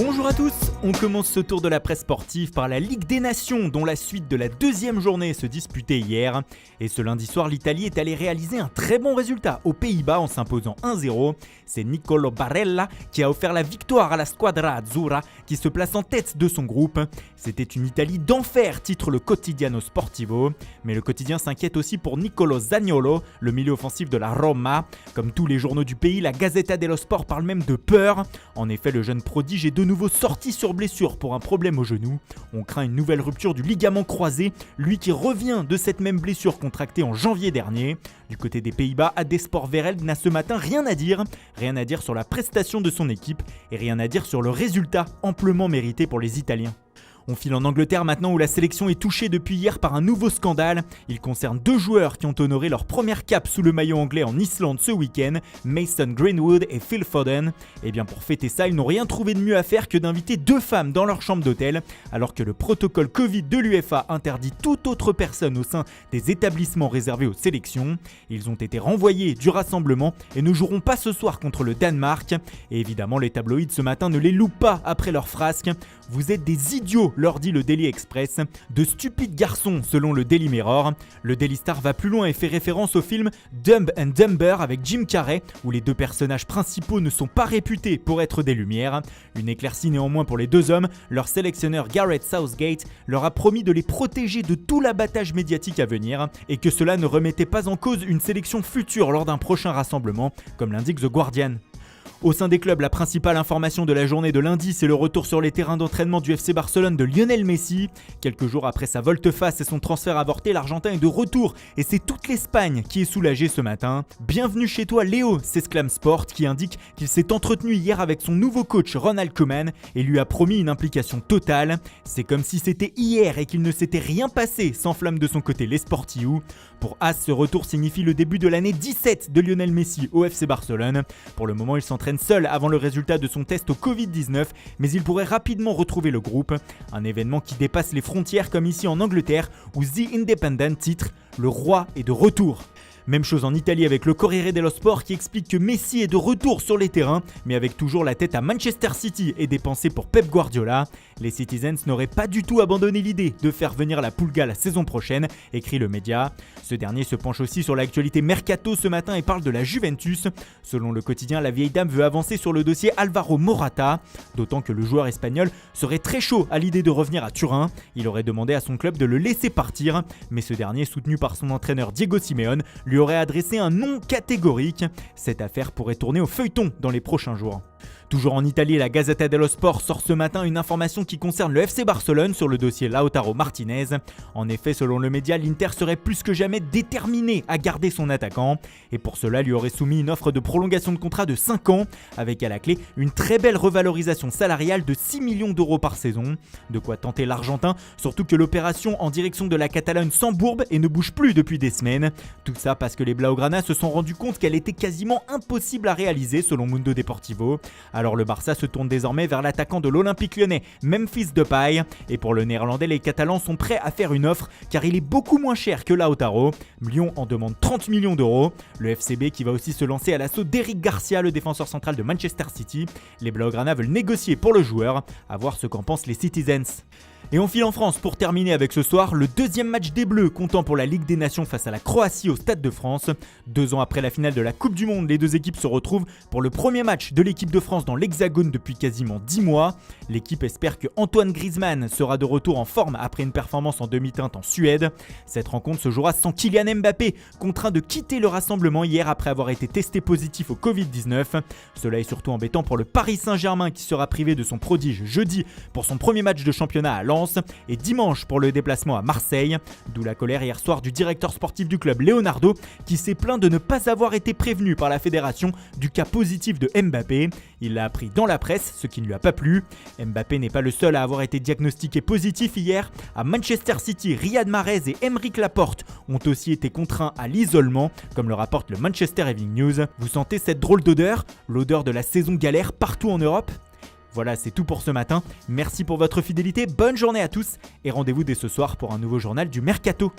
Bonjour à tous, on commence ce tour de la presse sportive par la Ligue des Nations dont la suite de la deuxième journée se disputait hier. Et ce lundi soir, l'Italie est allée réaliser un très bon résultat aux Pays-Bas en s'imposant 1-0. C'est Nicolo Barella qui a offert la victoire à la Squadra Azzurra qui se place en tête de son groupe. C'était une Italie d'enfer, titre le Quotidiano Sportivo. Mais le quotidien s'inquiète aussi pour Nicolo Zaniolo, le milieu offensif de la Roma. Comme tous les journaux du pays, la Gazzetta dello Sport parle même de peur. En effet, le jeune prodige est de nouveau sorti sur blessure pour un problème au genou. On craint une nouvelle rupture du ligament croisé, lui qui revient de cette même blessure contractée en janvier dernier. Du côté des Pays-Bas, Adesport Vereld n'a ce matin rien à dire sur la prestation de son équipe et rien à dire sur le résultat amplement mérité pour les Italiens. On file en Angleterre maintenant où la sélection est touchée depuis hier par un nouveau scandale. Il concerne deux joueurs qui ont honoré leur première cape sous le maillot anglais en Islande ce week-end, Mason Greenwood et Phil Foden. Et bien pour fêter ça, ils n'ont rien trouvé de mieux à faire que d'inviter deux femmes dans leur chambre d'hôtel, alors que le protocole Covid de l'UEFA interdit toute autre personne au sein des établissements réservés aux sélections. Ils ont été renvoyés du rassemblement et ne joueront pas ce soir contre le Danemark. Et évidemment, les tabloïds ce matin ne les louent pas après leur frasque. Vous êtes des idiots, leur dit le Daily Express. De stupides garçons, selon le Daily Mirror. Le Daily Star va plus loin et fait référence au film Dumb and Dumber avec Jim Carrey, où les deux personnages principaux ne sont pas réputés pour être des lumières. Une éclaircie néanmoins pour les deux hommes, leur sélectionneur Gareth Southgate leur a promis de les protéger de tout l'abattage médiatique à venir et que cela ne remettait pas en cause une sélection future lors d'un prochain rassemblement, comme l'indique The Guardian. Au sein des clubs, la principale information de la journée de lundi, c'est le retour sur les terrains d'entraînement du FC Barcelone de Lionel Messi. Quelques jours après sa volte-face et son transfert avorté, l'Argentin est de retour et c'est toute l'Espagne qui est soulagée ce matin. Bienvenue chez toi Léo, s'exclame Sport qui indique qu'il s'est entretenu hier avec son nouveau coach Ronald Koeman et lui a promis une implication totale. C'est comme si c'était hier et qu'il ne s'était rien passé, s'enflamme de son côté les Sportiou. Pour As, ce retour signifie le début de l'année 17 de Lionel Messi au FC Barcelone. Pour le moment, il s'entraîne seul avant le résultat de son test au Covid-19, mais il pourrait rapidement retrouver le groupe. Un événement qui dépasse les frontières comme ici en Angleterre où The Independent titre « Le roi est de retour ». Même chose en Italie avec le Corriere dello Sport qui explique que Messi est de retour sur les terrains, mais avec toujours la tête à Manchester City et des pensées pour Pep Guardiola. Les Citizens n'auraient pas du tout abandonné l'idée de faire venir la Pulga la saison prochaine, écrit le média. Ce dernier se penche aussi sur l'actualité Mercato ce matin et parle de la Juventus. Selon le quotidien, la vieille dame veut avancer sur le dossier Alvaro Morata, d'autant que le joueur espagnol serait très chaud à l'idée de revenir à Turin. Il aurait demandé à son club de le laisser partir, mais ce dernier, soutenu par son entraîneur Diego Simeone, lui aurait adressé un non catégorique. Cette affaire pourrait tourner au feuilleton dans les prochains jours. Toujours en Italie, la Gazzetta dello Sport sort ce matin une information qui concerne le FC Barcelone sur le dossier Lautaro Martinez. En effet, selon le média, l'Inter serait plus que jamais déterminé à garder son attaquant et pour cela lui aurait soumis une offre de prolongation de contrat de 5 ans avec à la clé une très belle revalorisation salariale de 6 millions d'euros par saison. De quoi tenter l'Argentin, surtout que l'opération en direction de la Catalogne s'embourbe et ne bouge plus depuis des semaines. Tout ça parce que les Blaugrana se sont rendus compte qu'elle était quasiment impossible à réaliser selon Mundo Deportivo. Alors le Barça se tourne désormais vers l'attaquant de l'Olympique Lyonnais, Memphis Depay. Et pour le Néerlandais, les Catalans sont prêts à faire une offre car il est beaucoup moins cher que Lautaro. Lyon en demande 30 millions d'euros. Le FCB qui va aussi se lancer à l'assaut d'Eric Garcia, le défenseur central de Manchester City. Les Blaugrana veulent négocier pour le joueur. À voir ce qu'en pensent les Citizens. Et on file en France pour terminer avec ce soir le deuxième match des Bleus comptant pour la Ligue des Nations face à la Croatie au Stade de France. 2 ans après la finale de la Coupe du Monde, les deux équipes se retrouvent pour le premier match de l'équipe de France dans l'Hexagone depuis quasiment 10 mois. L'équipe espère que Antoine Griezmann sera de retour en forme après une performance en demi-teinte en Suède. Cette rencontre se jouera sans Kylian Mbappé, contraint de quitter le rassemblement hier après avoir été testé positif au Covid-19. Cela est surtout embêtant pour le Paris Saint-Germain qui sera privé de son prodige jeudi pour son premier match de championnat à Lens et dimanche pour le déplacement à Marseille. D'où la colère hier soir du directeur sportif du club Leonardo qui s'est plaint de ne pas avoir été prévenu par la fédération du cas positif de Mbappé. Il l'a appris dans la presse, ce qui ne lui a pas plu. Mbappé n'est pas le seul à avoir été diagnostiqué positif hier. À Manchester City, Riyad Mahrez et Aymeric Laporte ont aussi été contraints à l'isolement, comme le rapporte le Manchester Evening News. Vous sentez cette drôle d'odeur? L'odeur de la saison galère partout en Europe? Voilà, c'est tout pour ce matin. Merci pour votre fidélité, bonne journée à tous et rendez-vous dès ce soir pour un nouveau journal du Mercato.